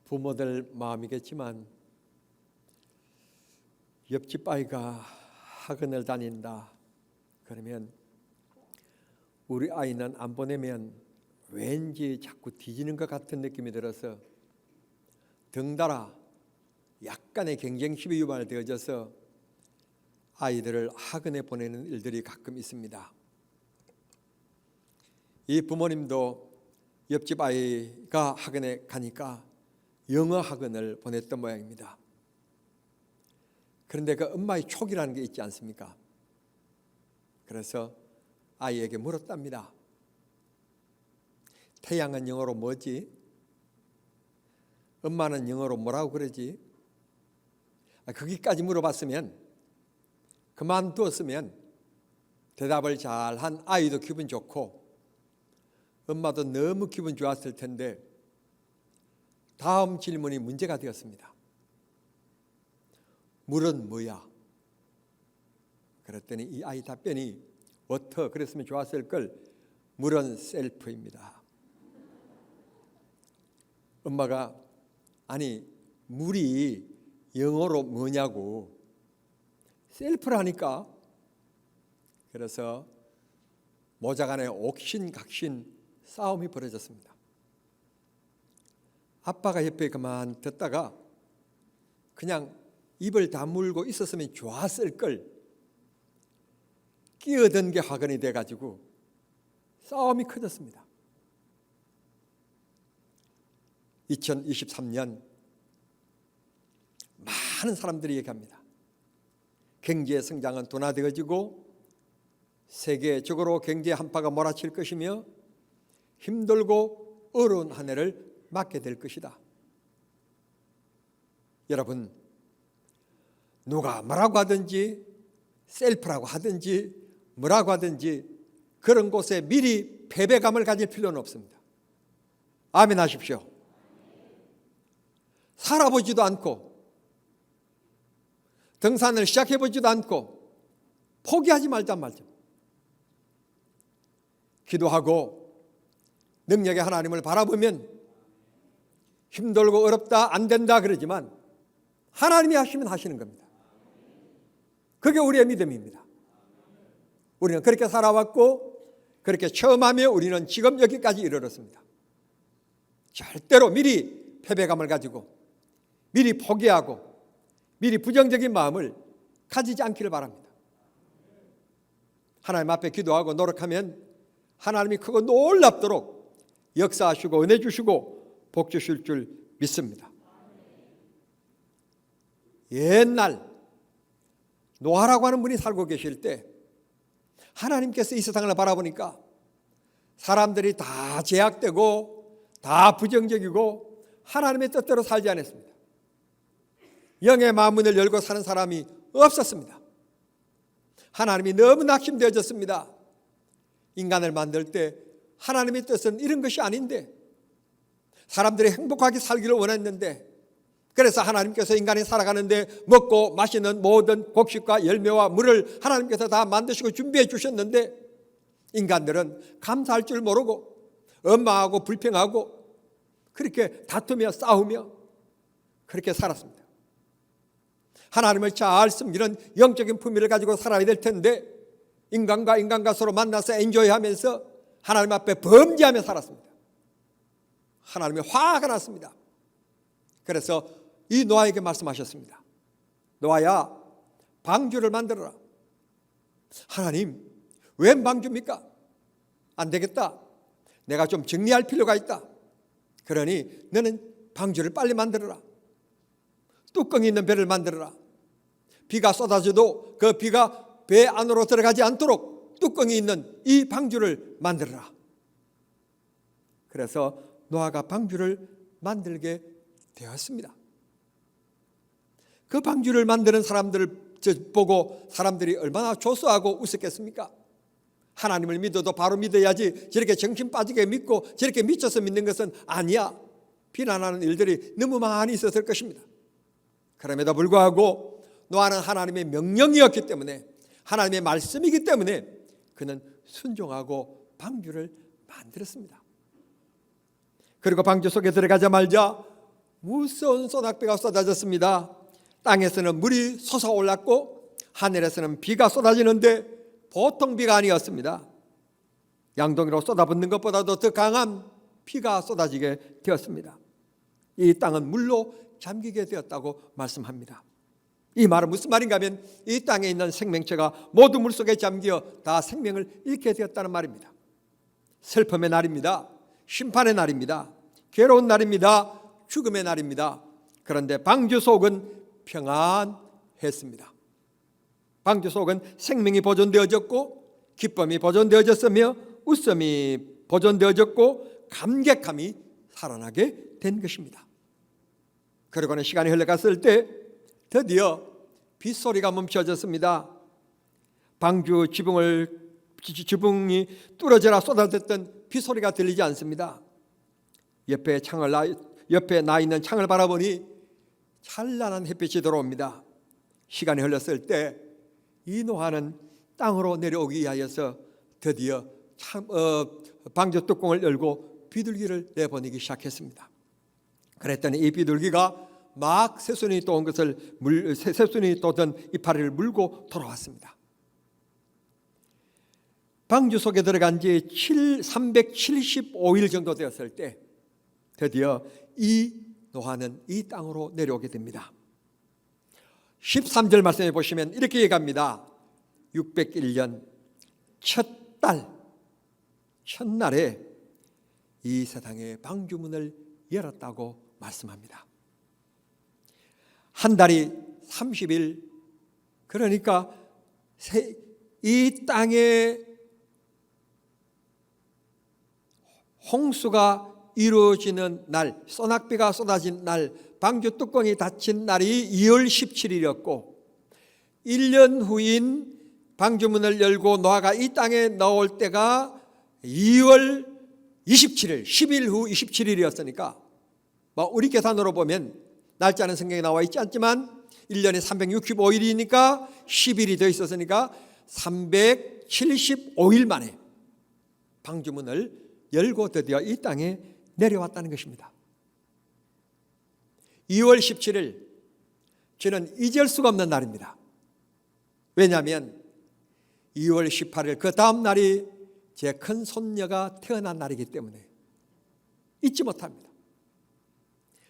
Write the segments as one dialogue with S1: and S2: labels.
S1: 부모들 마음이겠지만 옆집 아이가 학원을 다닌다 그러면 우리 아이는 안 보내면 왠지 자꾸 뒤지는 것 같은 느낌이 들어서 덩달아 약간의 경쟁심이 유발되어져서 아이들을 학원에 보내는 일들이 가끔 있습니다. 이 부모님도 옆집 아이가 학원에 가니까 영어 학원을 보냈던 모양입니다. 그런데 그 엄마의 촉이라는 게 있지 않습니까? 그래서 아이에게 물었답니다. 태양은 영어로 뭐지? 엄마는 영어로 뭐라고 그러지? 거기까지 물어봤으면, 그만두었으면 대답을 잘한 아이도 기분 좋고 엄마도 너무 기분 좋았을 텐데 다음 질문이 문제가 되었습니다. 물은 뭐야? 그랬더니 이 아이 답변이 워터 그랬으면 좋았을 걸. 물은 셀프입니다. 엄마가 아니 물이 영어로 뭐냐고. 셀프라니까. 그래서 모자간에 옥신각신 싸움이 벌어졌습니다. 아빠가 옆에 그만 듣다가 그냥 입을 다물고 있었으면 좋았을 걸. 끼어든 게 화근이 돼가지고 싸움이 커졌습니다. 2023년 많은 사람들이 얘기합니다. 경제 성장은 둔화되어지고 세계적으로 경제 한파가 몰아칠 것이며 힘들고 어려운 한 해를 맞게 될 것이다. 여러분, 누가 뭐라고 하든지 셀프라고 하든지 뭐라고 하든지 그런 곳에 미리 패배감을 가질 필요는 없습니다. 아멘 하십시오. 살아보지도 않고 등산을 시작해보지도 않고 포기하지 말자 말자. 기도하고 능력의 하나님을 바라보면 힘들고 어렵다 안 된다 그러지만 하나님이 하시면 하시는 겁니다. 그게 우리의 믿음입니다. 우리는 그렇게 살아왔고 그렇게 체험하며 우리는 지금 여기까지 이르렀습니다. 절대로 미리 패배감을 가지고 미리 포기하고 미리 부정적인 마음을 가지지 않기를 바랍니다. 하나님 앞에 기도하고 노력하면 하나님이 크고 놀랍도록 역사하시고 은혜 주시고 복 주실 줄 믿습니다. 옛날 노아라고 하는 분이 살고 계실 때 하나님께서 이 세상을 바라보니까 사람들이 다 제약되고 다 부정적이고 하나님의 뜻대로 살지 않았습니다. 영의 마음문을 열고 사는 사람이 없었습니다. 하나님이 너무 낙심되어졌습니다. 인간을 만들 때 하나님의 뜻은 이런 것이 아닌데 사람들이 행복하게 살기를 원했는데 그래서 하나님께서 인간이 살아가는데 먹고 마시는 모든 곡식과 열매와 물을 하나님께서 다 만드시고 준비해 주셨는데 인간들은 감사할 줄 모르고 원망하고 불평하고 그렇게 다투며 싸우며 그렇게 살았습니다. 하나님을 잘 섬기는 영적인 품위를 가지고 살아야 될 텐데 인간과 서로 만나서 엔조이하면서 하나님 앞에 범죄하며 살았습니다. 하나님이 화가 났습니다. 그래서 이 노아에게 말씀하셨습니다. 노아야, 방주를 만들어라. 하나님, 웬 방주입니까? 안 되겠다. 내가 좀 정리할 필요가 있다. 그러니 너는 방주를 빨리 만들어라. 뚜껑이 있는 배를 만들어라. 비가 쏟아져도 그 비가 배 안으로 들어가지 않도록 뚜껑이 있는 이 방주를 만들어라. 그래서 노아가 방주를 만들게 되었습니다. 그 방주를 만드는 사람들을 보고 사람들이 얼마나 조소하고 웃었겠습니까? 하나님을 믿어도 바로 믿어야지 저렇게 정신 빠지게 믿고 저렇게 미쳐서 믿는 것은 아니야. 비난하는 일들이 너무 많이 있었을 것입니다. 그럼에도 불구하고 노아는 하나님의 명령이었기 때문에 하나님의 말씀이기 때문에 그는 순종하고 방주를 만들었습니다. 그리고 방주 속에 들어가자마자 무서운 소낙비가 쏟아졌습니다. 땅에서는 물이 솟아올랐고 하늘에서는 비가 쏟아지는데 보통 비가 아니었습니다. 양동이로 쏟아붓는 것보다도 더 강한 비가 쏟아지게 되었습니다. 이 땅은 물로 잠기게 되었다고 말씀합니다. 이 말은 무슨 말인가 하면 이 땅에 있는 생명체가 모두 물속에 잠겨 다 생명을 잃게 되었다는 말입니다. 슬픔의 날입니다. 심판의 날입니다. 괴로운 날입니다. 죽음의 날입니다. 그런데 방주 속은 평안했습니다. 방주 속은 생명이 보존되어졌고 기쁨이 보존되어졌으며 웃음이 보존되어졌고 감격함이 살아나게 된 것입니다. 그리고는 시간이 흘러갔을 때 드디어 빗소리가 멈춰졌습니다. 방주 지붕이 뚫어져라 쏟아졌던 빗소리가 들리지 않습니다. 옆에 나 있는 창을 바라보니 찬란한 햇빛이 들어옵니다. 시간이 흘렀을 때 이 노아는 땅으로 내려오기 위하여서 드디어 방주 뚜껑을 열고 비둘기를 내보내기 시작했습니다. 그랬더니 이 비둘기가 막 새순이 또 온 것을 새순이 또던 이파리를 물고 돌아왔습니다. 방주 속에 들어간 지 375일 정도 되었을 때 드디어 이 노아는 이 땅으로 내려오게 됩니다. 13절 말씀해 보시면 이렇게 얘기합니다. 601년 첫날에 이 세상의 방주문을 열었다고 말씀합니다. 한 달이 30일, 그러니까 이 땅에 홍수가 이루어지는 날, 소낙비가 쏟아진 날, 방주 뚜껑이 닫힌 날이 2월 17일이었고 1년 후인 방주문을 열고 노아가 이 땅에 나올 때가 2월 27일, 10일 후 27일이었으니까 우리 계산으로 보면 날짜는 성경에 나와 있지 않지만 1년에 365일이니까 10일이 더 있었으니까 375일 만에 방주문을 열고 드디어 이 땅에 내려왔다는 것입니다. 2월 17일 저는 잊을 수가 없는 날입니다. 왜냐하면 2월 18일 그 다음 날이 제 큰 손녀가 태어난 날이기 때문에 잊지 못합니다.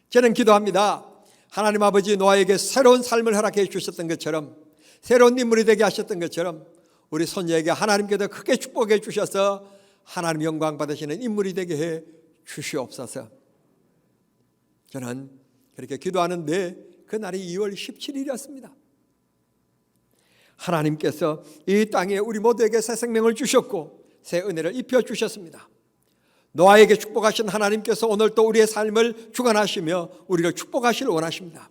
S1: 저는 기도합니다. 하나님 아버지 노아에게 새로운 삶을 허락해 주셨던 것처럼, 새로운 인물이 되게 하셨던 것처럼 우리 손녀에게 하나님께서 크게 축복해 주셔서 하나님 영광 받으시는 인물이 되게 해 주시옵소서. 저는 그렇게 기도하는데 그날이 2월 17일이었습니다. 하나님께서 이 땅에 우리 모두에게 새 생명을 주셨고 새 은혜를 입혀 주셨습니다. 노아에게 축복하신 하나님께서 오늘 또 우리의 삶을 주관하시며 우리를 축복하시길 원하십니다.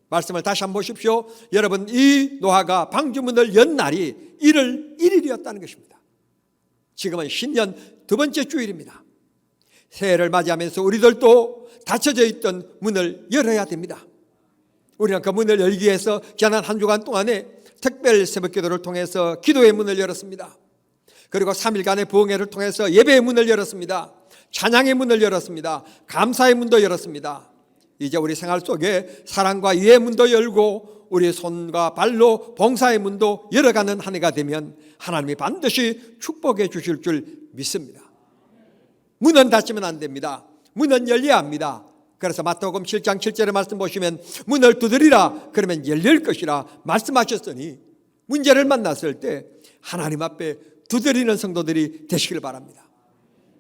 S1: 말씀을 다시 한번 보십시오. 여러분, 이 노아가 방주문을 연 날이 1월 1일이었다는 것입니다. 지금은 신년 두 번째 주일입니다. 새해를 맞이하면서 우리들도 닫혀져 있던 문을 열어야 됩니다. 우리는 그 문을 열기 위해서 지난 한 주간 동안에 특별 새벽기도를 통해서 기도의 문을 열었습니다. 그리고 3일간의 부흥회를 통해서 예배의 문을 열었습니다. 찬양의 문을 열었습니다. 감사의 문도 열었습니다. 이제 우리 생활 속에 사랑과 이해의 문도 열고 우리 손과 발로 봉사의 문도 열어가는 한 해가 되면 하나님이 반드시 축복해 주실 줄 믿습니다. 문은 닫히면 안 됩니다. 문은 열려야 합니다. 그래서 마태복음 7장 7절의 말씀 보시면 문을 두드리라 그러면 열릴 것이라 말씀하셨으니 문제를 만났을 때 하나님 앞에 두드리는 성도들이 되시길 바랍니다.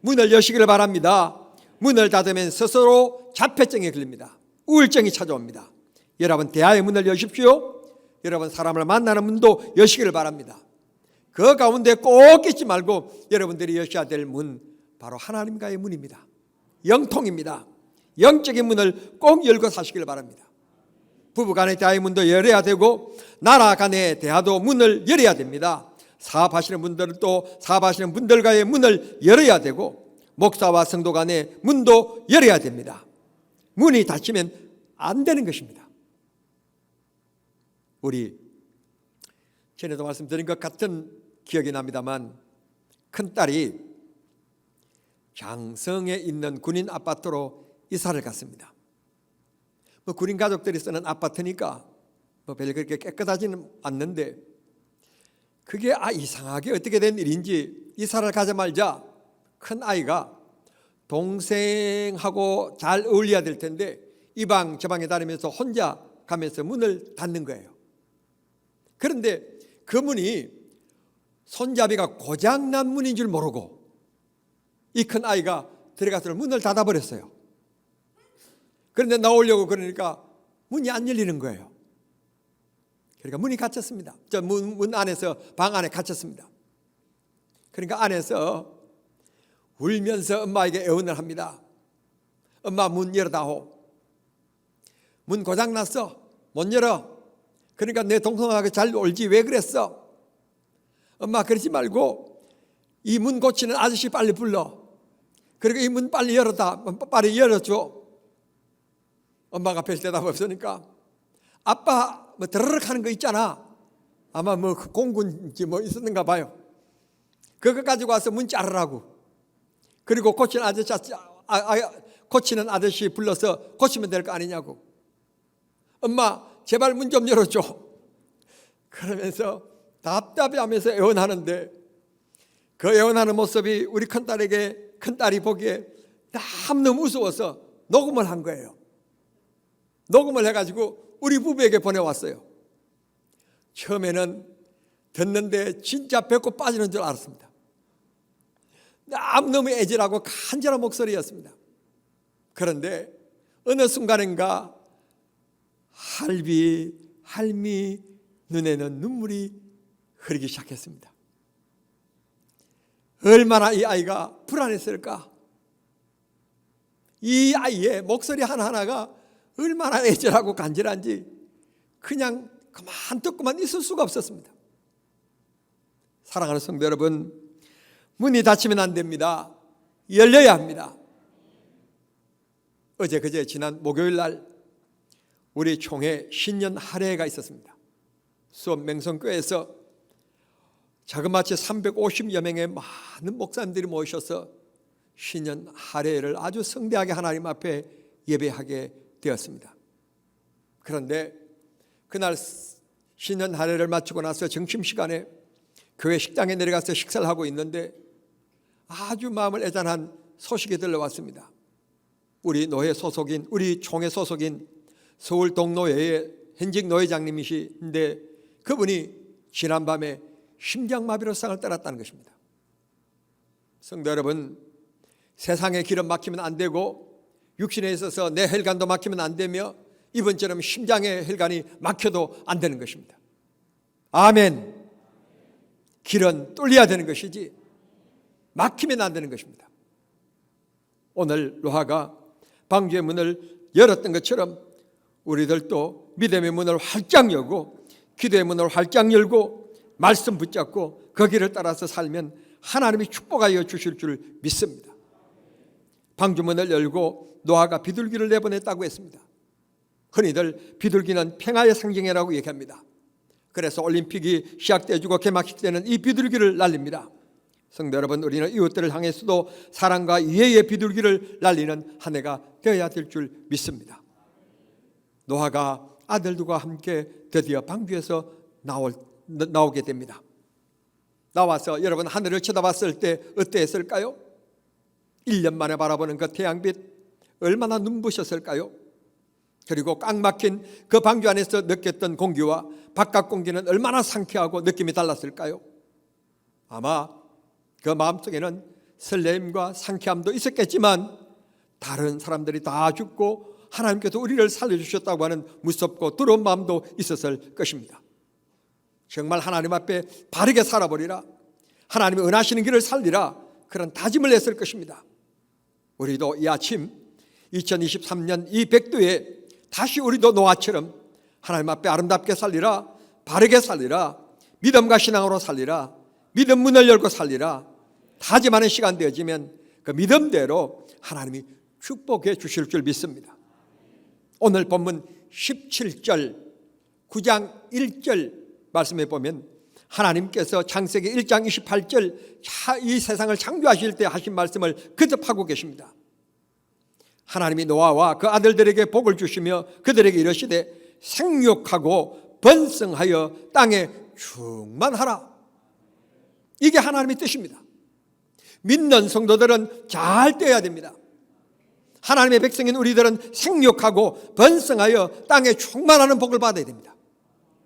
S1: 문을 여시기를 바랍니다. 문을 닫으면 스스로 자폐증에 걸립니다. 우울증이 찾아옵니다. 여러분, 대화의 문을 여십시오. 여러분, 사람을 만나는 문도 여시기를 바랍니다. 그 가운데 꼭 잊지 말고 여러분들이 여셔야 될 문, 바로 하나님과의 문입니다. 영통입니다. 영적인 문을 꼭 열고 사시길 바랍니다. 부부간의 대화의 문도 열어야 되고 나라 간의 대화도 문을 열어야 됩니다. 사업하시는 분들도 사업하시는 분들과의 문을 열어야 되고 목사와 성도 간의 문도 열어야 됩니다. 문이 닫히면 안 되는 것입니다. 우리 전에도 말씀드린 것 같은 기억이 납니다만 큰딸이 장성에 있는 군인 아파트로 이사를 갔습니다. 뭐 군인 가족들이 쓰는 아파트니까 뭐 별로 그렇게 깨끗하지는 않는데, 그게 이상하게 어떻게 된 일인지 이사를 가자마자 큰 아이가 동생하고 잘 어울려야 될 텐데 이 방 저 방에 다니면서 혼자 가면서 문을 닫는 거예요. 그런데 그 문이 손잡이가 고장난 문인 줄 모르고 이 큰 아이가 들어가서 문을 닫아버렸어요. 그런데 나오려고 그러니까 문이 안 열리는 거예요. 그러니까 문이 갇혔습니다. 저 문 안에서 방 안에 갇혔습니다. 그러니까 안에서 울면서 엄마에게 애원을 합니다. 엄마, 문 열어다오. 문 고장났어. 못 열어. 그러니까 내 동생하고 잘 놀지 왜 그랬어? 엄마, 그러지 말고 이 문 고치는 아저씨 빨리 불러. 그리고 이 문 빨리 빨리 열어줘. 엄마가 별 대답 없으니까 아빠 뭐 드르륵 하는 거 있잖아. 아마 뭐 공군지 뭐 있었는가 봐요. 그거 가지고 와서 문 자르라고. 그리고 고치는 아저씨 불러서 고치면 될 거 아니냐고. 엄마, 제발 문 좀 열어줘. 그러면서 답답해하면서 애원하는데, 그 애원하는 모습이 우리 큰딸이 보기에 너무 무서워서 녹음을 한 거예요. 녹음을 해가지고 우리 부부에게 보내왔어요. 처음에는 듣는데 진짜 배꼽 빠지는 줄 알았습니다. 너무 애절하고 간절한 목소리였습니다. 그런데 어느 순간인가 할미 눈에는 눈물이 흐르기 시작했습니다. 얼마나 이 아이가 불안했을까? 이 아이의 목소리 하나하나가 얼마나 애절하고 간절한지 그냥 그만 듣고만 있을 수가 없었습니다. 사랑하는 성도 여러분, 문이 닫히면 안 됩니다. 열려야 합니다. 그제 지난 목요일 날 우리 총회 신년 할애가 있었습니다. 수원 맹성교회에서 자그마치 350여 명의 많은 목사님들이 모이셔서 신년 할애를 아주 성대하게 하나님 앞에 예배하게 되었습니다. 그런데 그날 신년 할애를 마치고 나서 점심시간에 교회 식당에 내려가서 식사를 하고 있는데 아주 마음을 애잔한 소식이 들려왔습니다. 우리 총회 소속인 서울 동노회의 현직 노회장님이신데 그분이 지난밤에 심장마비로 세상을 떠났다는 것입니다. 성도 여러분, 세상의 길은 막히면 안 되고 육신에 있어서 내 혈관도 막히면 안 되며 이번처럼 심장의 혈관이 막혀도 안 되는 것입니다. 아멘. 길은 뚫려야 되는 것이지 막히면 안 되는 것입니다. 오늘 노아가 방주의 문을 열었던 것처럼 우리들도 믿음의 문을 활짝 열고 기도의 문을 활짝 열고 말씀 붙잡고 그 길을 따라서 살면 하나님이 축복하여 주실 줄 믿습니다. 방주문을 열고 노아가 비둘기를 내보냈다고 했습니다. 흔히들 비둘기는 평화의 상징이라고 얘기합니다. 그래서 올림픽이 시작되어지고 개막식 때는 이 비둘기를 날립니다. 성도 여러분, 우리는 이웃들을 향해서도 사랑과 이해의 비둘기를 날리는 한 해가 되어야 될 줄 믿습니다. 노아가 아들들과 함께 드디어 방주에서 나오게 됩니다. 나와서 여러분 하늘을 쳐다봤을 때 어땠을까요? 1년 만에 바라보는 그 태양빛 얼마나 눈부셨을까요? 그리고 꽉 막힌 그 방주 안에서 느꼈던 공기와 바깥 공기는 얼마나 상쾌하고 느낌이 달랐을까요? 아마 그 마음속에는 설렘과 상쾌함도 있었겠지만 다른 사람들이 다 죽고 하나님께서 우리를 살려주셨다고 하는 무섭고 두려운 마음도 있었을 것입니다. 정말 하나님 앞에 바르게 살아버리라, 하나님이 은하시는 길을 살리라, 그런 다짐을 했을 것입니다. 우리도 이 아침 2023년 이 백두에 다시 우리도 노아처럼 하나님 앞에 아름답게 살리라, 바르게 살리라, 믿음과 신앙으로 살리라, 믿음 문을 열고 살리라 다짐하는 시간 되어지면 그 믿음대로 하나님이 축복해 주실 줄 믿습니다. 오늘 본문 17절 9장 1절 말씀해 보면 하나님께서 창세기 1장 28절 이 세상을 창조하실 때 하신 말씀을 거듭하고 계십니다. 하나님이 노아와 그 아들들에게 복을 주시며 그들에게 이르시되 생육하고 번성하여 땅에 충만하라. 이게 하나님의 뜻입니다. 믿는 성도들은 잘 떼어야 됩니다. 하나님의 백성인 우리들은 생육하고 번성하여 땅에 충만하는 복을 받아야 됩니다.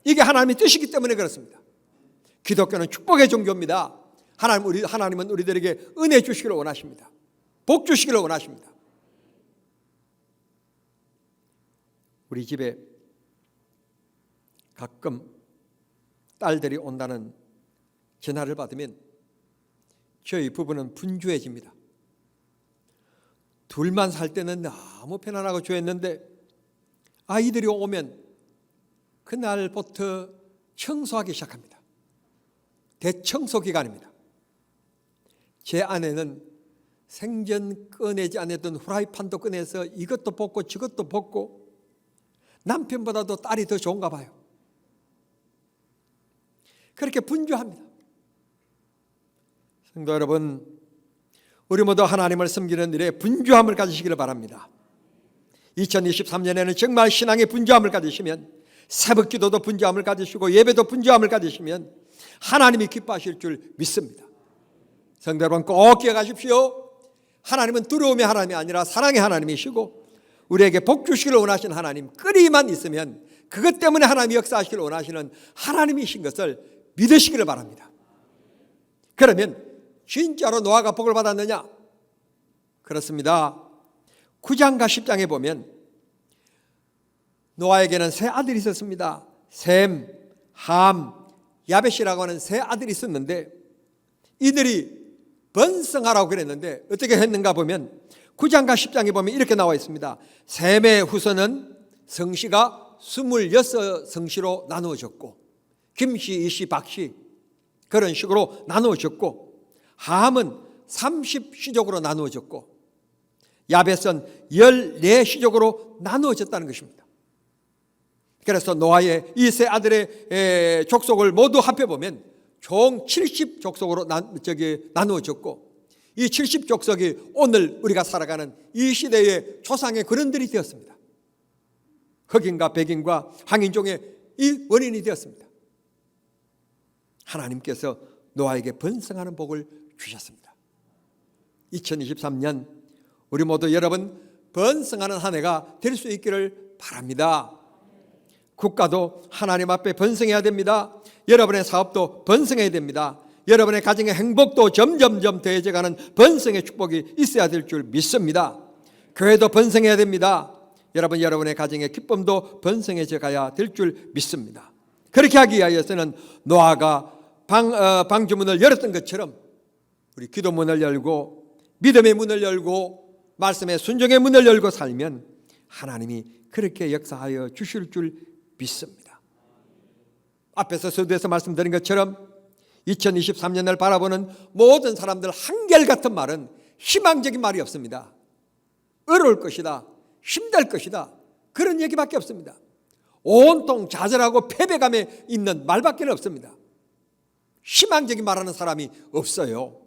S1: 이게 하나님의 뜻이기 때문에 그렇습니다. 기독교는 축복의 종교입니다. 하나님은 우리들에게 은혜 주시기를 원하십니다. 복 주시기를 원하십니다. 우리 집에 가끔 딸들이 온다는 전화를 받으면 저희 부부는 분주해집니다. 둘만 살 때는 너무 편안하고 좋았는데 아이들이 오면 그날부터 청소하기 시작합니다. 대청소 기간입니다. 제 아내는 생전 꺼내지 않았던 후라이팬도 꺼내서 이것도 볶고 저것도 볶고 남편보다도 딸이 더 좋은가 봐요. 그렇게 분주합니다. 성도 여러분, 우리 모두 하나님을 섬기는 일에 분주함을 가지시기를 바랍니다. 2023년에는 정말 신앙의 분주함을 가지시면, 새벽 기도도 분주함을 가지시고 예배도 분주함을 가지시면 하나님이 기뻐하실 줄 믿습니다. 성도 여러분, 꼭 기억하십시오. 하나님은 두려움의 하나님이 아니라 사랑의 하나님이시고 우리에게 복 주시기를 원하시는 하나님, 끓이만 있으면 그것 때문에 하나님이 역사하시기를 원하시는 하나님이신 것을 믿으시기를 바랍니다. 그러면 진짜로 노아가 복을 받았느냐? 그렇습니다. 9장과 10장에 보면 노아에게는 세 아들이 있었습니다. 셈, 함, 야벳이라고 하는 세 아들이 있었는데 이들이 번성하라고 그랬는데 어떻게 했는가 보면 9장과 10장에 보면 이렇게 나와 있습니다. 셈의 후손은 성씨가 26성씨로 나누어졌고 김씨, 이씨, 박씨 그런 식으로 나누어졌고 함은 30시족으로 나누어졌고 야벳은 14시족으로 나누어졌다는 것입니다. 그래서 노아의 이 세 아들의 족속을 모두 합해보면 총 70족속으로 나누어졌고 이 70족속이 오늘 우리가 살아가는 이 시대의 조상의 근원들이 되었습니다. 흑인과 백인과 황인종의 이 원인이 되었습니다. 하나님께서 노아에게 번성하는 복을 주셨습니다. 2023년 우리 모두 여러분 번성하는 한 해가 될 수 있기를 바랍니다. 국가도 하나님 앞에 번성해야 됩니다. 여러분의 사업도 번성해야 됩니다. 여러분의 가정의 행복도 점점점 더해져가는 번성의 축복이 있어야 될 줄 믿습니다. 교회도 번성해야 됩니다. 여러분의 가정의 기쁨도 번성해져 가야 될 줄 믿습니다. 그렇게 하기 위하여서는 노아가 방주문을 열었던 것처럼 우리 기도문을 열고 믿음의 문을 열고 말씀의 순종의 문을 열고 살면 하나님이 그렇게 역사하여 주실 줄 믿습니다. 앞에서 서두에서 말씀드린 것처럼 2023년을 바라보는 모든 사람들 한결같은 말은 희망적인 말이 없습니다. 어려울 것이다, 힘들 것이다, 그런 얘기밖에 없습니다. 온통 좌절하고 패배감에 있는 말밖에 없습니다. 희망적인 말하는 사람이 없어요.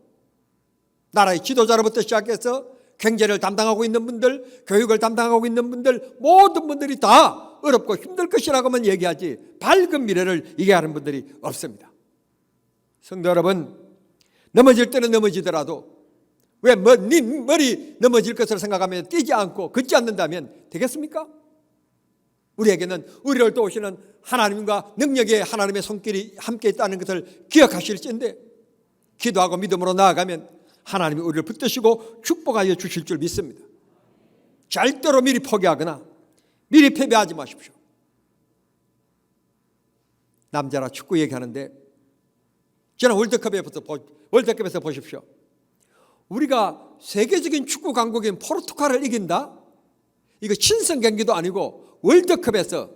S1: 나라의 지도자로부터 시작해서 경제를 담당하고 있는 분들, 교육을 담당하고 있는 분들, 모든 분들이 다 어렵고 힘들 것이라고만 얘기하지 밝은 미래를 얘기하는 분들이 없습니다. 성도 여러분, 넘어질 때는 넘어지더라도 왜 네 머리 넘어질 것을 생각하면 뛰지 않고 걷지 않는다면 되겠습니까? 우리에게는 우리를 도우시는 하나님과 능력의 하나님의 손길이 함께 있다는 것을 기억하실진데 기도하고 믿음으로 나아가면 하나님이 우리를 붙드시고 축복하여 주실 줄 믿습니다. 절대로 미리 포기하거나 미리 패배하지 마십시오. 남자라 축구 얘기하는데 지난 월드컵에서 보십시오. 우리가 세계적인 축구 강국인 포르투갈을 이긴다? 이거 친선 경기도 아니고 월드컵에서,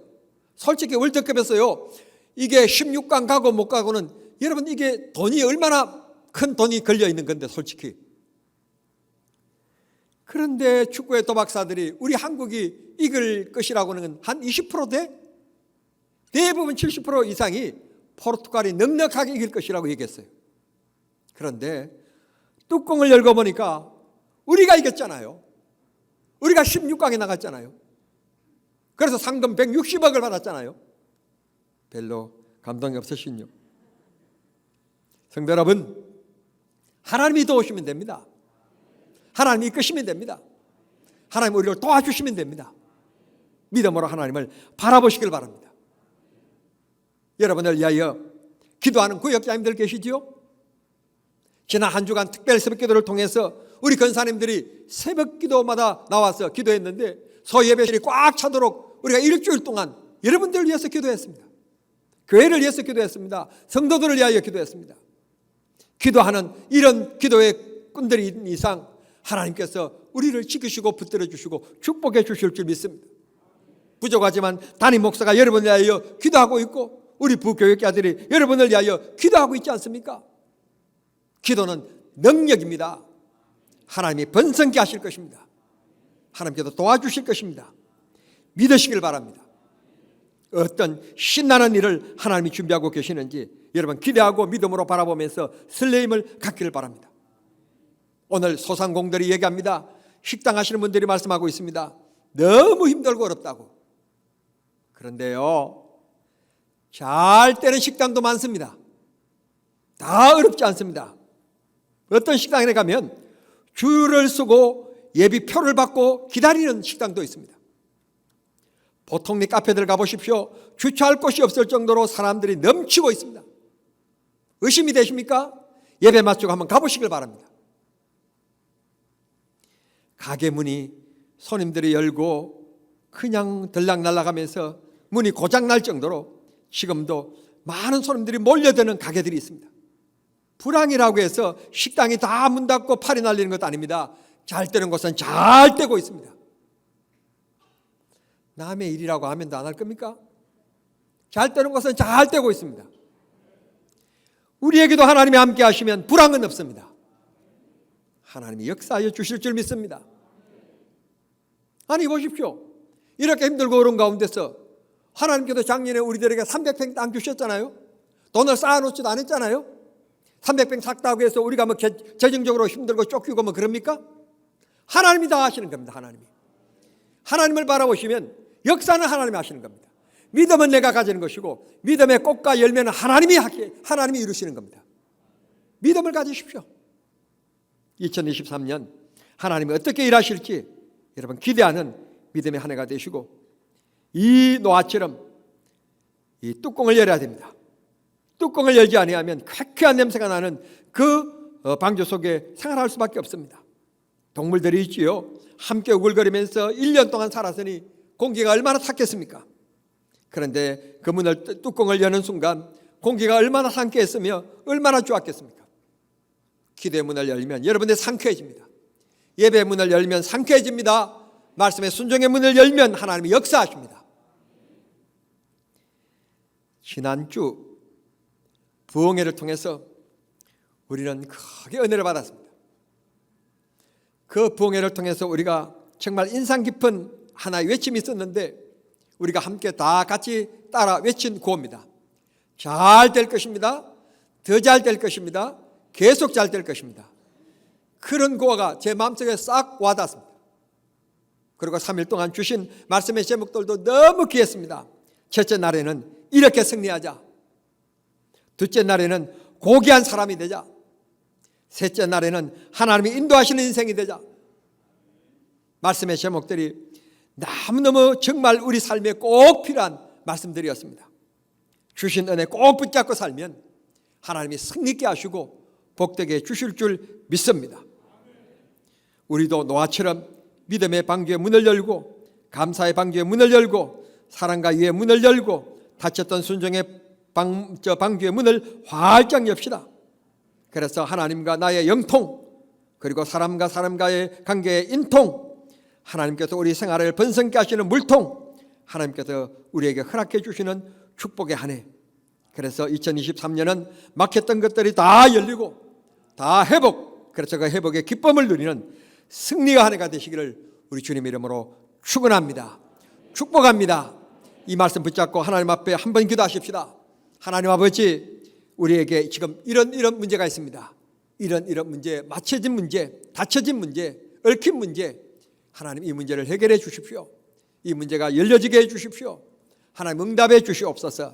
S1: 솔직히 월드컵에서요, 이게 16강 가고 못 가고는 여러분 이게 돈이 얼마나 큰 돈이 걸려 있는 건데 솔직히. 그런데 축구의 도박사들이 우리 한국이 이길 것이라고는 한 20% 돼? 대부분 70% 이상이 포르투갈이 넉넉하게 이길 것이라고 얘기했어요. 그런데 뚜껑을 열고 보니까 우리가 이겼잖아요. 우리가 16강에 나갔잖아요. 그래서 상금 160억을 받았잖아요. 별로 감동이 없으시군요. 성도 여러분, 하나님이 도우시면 됩니다. 하나님이 이끄시면 됩니다. 하나님 우리를 도와주시면 됩니다. 믿음으로 하나님을 바라보시길 바랍니다. 여러분을 위하여 기도하는 구역자님들 계시지요? 지난 한 주간 특별 새벽 기도를 통해서 우리 권사님들이 새벽 기도마다 나와서 기도했는데 소예배실이 꽉 차도록 우리가 일주일 동안 여러분들을 위해서 기도했습니다. 교회를 위해서 기도했습니다. 성도들을 위하여 기도했습니다. 기도하는 이런 기도의 꾼들이 있는 이상 하나님께서 우리를 지키시고 붙들어 주시고 축복해 주실 줄 믿습니다. 부족하지만 담임 목사가 여러분을 위하여 기도하고 있고 우리 부교육자들이 여러분을 위하여 기도하고 있지 않습니까? 기도는 능력입니다. 하나님이 번성케 하실 것입니다. 하나님께서 도와주실 것입니다. 믿으시길 바랍니다. 어떤 신나는 일을 하나님이 준비하고 계시는지 여러분 기대하고 믿음으로 바라보면서 설레임을 갖기를 바랍니다. 오늘 소상공들이 얘기합니다. 식당 하시는 분들이 말씀하고 있습니다. 너무 힘들고 어렵다고. 그런데요, 잘 되는 식당도 많습니다. 다 어렵지 않습니다. 어떤 식당에 가면 줄을 서고 예비표를 받고 기다리는 식당도 있습니다. 보통 카페들 가보십시오. 주차할 곳이 없을 정도로 사람들이 넘치고 있습니다. 의심이 되십니까? 예배 마치고 한번 가보시길 바랍니다. 가게 문이 손님들이 열고 그냥 들락날락하면서 문이 고장날 정도로 지금도 많은 손님들이 몰려드는 가게들이 있습니다. 불황이라고 해서 식당이 다 문 닫고 팔이 날리는 것도 아닙니다. 잘 되는 곳은 잘 되고 있습니다. 남의 일이라고 하면도 안 할 겁니까? 잘 되는 곳은 잘 되고 있습니다. 우리에게도 하나님이 함께 하시면 불황은 없습니다. 하나님이 역사하여 주실 줄 믿습니다. 아니 보십시오. 이렇게 힘들고 어려운 가운데서 하나님께서 작년에 우리들에게 300평 땅 주셨잖아요. 돈을 쌓아놓지도 않았잖아요. 300평 샀다고 해서 우리가 뭐 재정적으로 힘들고 쫓기고 뭐 그럽니까? 하나님이 다 하시는 겁니다. 하나님을 바라보시면 역사는 하나님이 하시는 겁니다. 믿음은 내가 가지는 것이고 믿음의 꽃과 열매는 하나님이 이루시는 겁니다. 믿음을 가지십시오. 2023년 하나님이 어떻게 일하실지 여러분 기대하는 믿음의 한 해가 되시고 이 노아처럼 이 뚜껑을 열어야 됩니다. 뚜껑을 열지 아니하면 쾌쾌한 냄새가 나는 그 방주 속에 생활할 수밖에 없습니다. 동물들이 있지요. 함께 우글거리면서 1년 동안 살았으니 공기가 얼마나 탔겠습니까? 그런데 그 뚜껑을 여는 순간 공기가 얼마나 상쾌했으며 얼마나 좋았겠습니까? 기도의 문을 열면 여러분의 상쾌해집니다. 예배의 문을 열면 상쾌해집니다. 말씀의 순종의 문을 열면 하나님이 역사하십니다. 지난주 부흥회를 통해서 우리는 크게 은혜를 받았습니다. 그 부흥회를 통해서 우리가 정말 인상 깊은 하나의 외침이 있었는데 우리가 함께 다 같이 따라 외친 구호입니다. 잘 될 것입니다. 더 잘 될 것입니다. 계속 잘 될 것입니다. 그런 구호가 제 마음속에 싹 와닿았습니다. 그리고 3일 동안 주신 말씀의 제목들도 너무 귀했습니다. 첫째 날에는 이렇게 승리하자. 둘째 날에는 고귀한 사람이 되자. 셋째 날에는 하나님이 인도하시는 인생이 되자. 말씀의 제목들이 너무너무 정말 우리 삶에 꼭 필요한 말씀들이었습니다. 주신 은혜 꼭 붙잡고 살면 하나님이 승리있게 하시고 복되게 주실 줄 믿습니다. 우리도 노아처럼 믿음의 방주의 문을 열고 감사의 방주의 문을 열고 사랑과 이의 문을 열고 닫혔던 순종의 방주의 문을 활짝 엽시다. 그래서 하나님과 나의 영통 그리고 사람과 사람과의 관계의 인통 하나님께서 우리 생활을 번성케 하시는 물통 하나님께서 우리에게 허락해 주시는 축복의 한 해. 그래서 2023년은 막혔던 것들이 다 열리고 다 회복 그래서 그 회복의 기쁨을 누리는 승리의 한 해가 되시기를 우리 주님 이름으로 축원합니다. 축복합니다. 이 말씀 붙잡고 하나님 앞에 한번 기도하십시다. 하나님 아버지 우리에게 지금 이런 문제가 있습니다. 이런 문제, 맞춰진 문제, 닫혀진 문제, 얽힌 문제 하나님 이 문제를 해결해 주십시오. 이 문제가 열려지게 해 주십시오. 하나님 응답해 주시옵소서.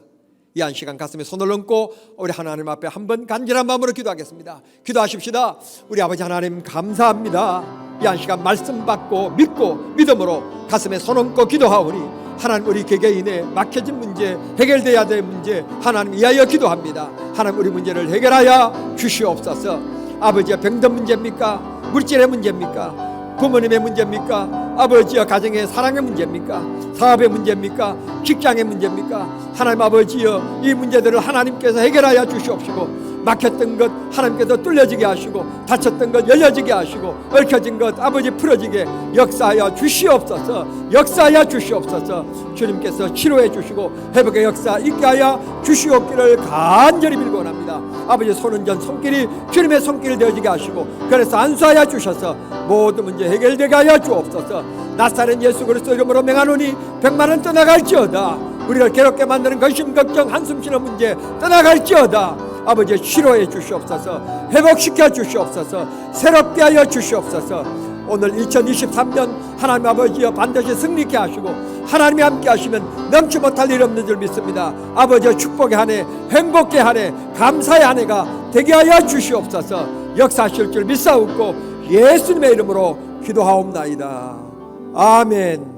S1: 이 한 시간 가슴에 손을 얹고 우리 하나님 앞에 한번 간절한 마음으로 기도하겠습니다. 기도하십시다. 우리 아버지 하나님 감사합니다. 이 한 시간 말씀 받고 믿고 믿음으로 가슴에 손 얹고 기도하오니 하나님 우리 개개인의 막혀진 문제, 해결돼야 될 문제 하나님 이하여 기도합니다. 하나님 우리 문제를 해결하여 주시옵소서. 아버지의 병든 문제입니까? 물질의 문제입니까? 부모님의 문제입니까? 아버지여 가정의 사랑의 문제입니까? 사업의 문제입니까? 직장의 문제입니까? 하나님 아버지여 이 문제들을 하나님께서 해결하여 주시옵시고 막혔던 것 하나님께서 뚫려지게 하시고 닫혔던 것 열려지게 하시고 얽혀진 것 아버지 풀어지게 역사하여 주시옵소서. 역사하여 주시옵소서. 주님께서 치료해 주시고 회복의 역사 있게 하여 주시옵기를 간절히 빌고 원합니다. 아버지 손은전 손길이 주님의 손길이 되어지게 하시고 그래서 안수하여 주셔서 모든 문제 해결되게 하여 주옵소서. 나사렛 예수 그리스도 이름으로 맹하노니 100만은 떠나갈지어다. 우리를 괴롭게 만드는 근심 걱정 한숨 쉬는 문제 떠나갈지어다. 아버지 치료해 주시옵소서. 회복시켜 주시옵소서. 새롭게 하여 주시옵소서. 오늘 2023년 하나님 아버지여 반드시 승리케 하시고 하나님이 함께 하시면 넘지 못할 일 없는 줄 믿습니다. 아버지여 축복의 한 해 행복의 한 해 감사의 한 해가 되게 하여 주시옵소서. 역사하실 줄 믿사옵고 예수님의 이름으로 기도하옵나이다. 아멘.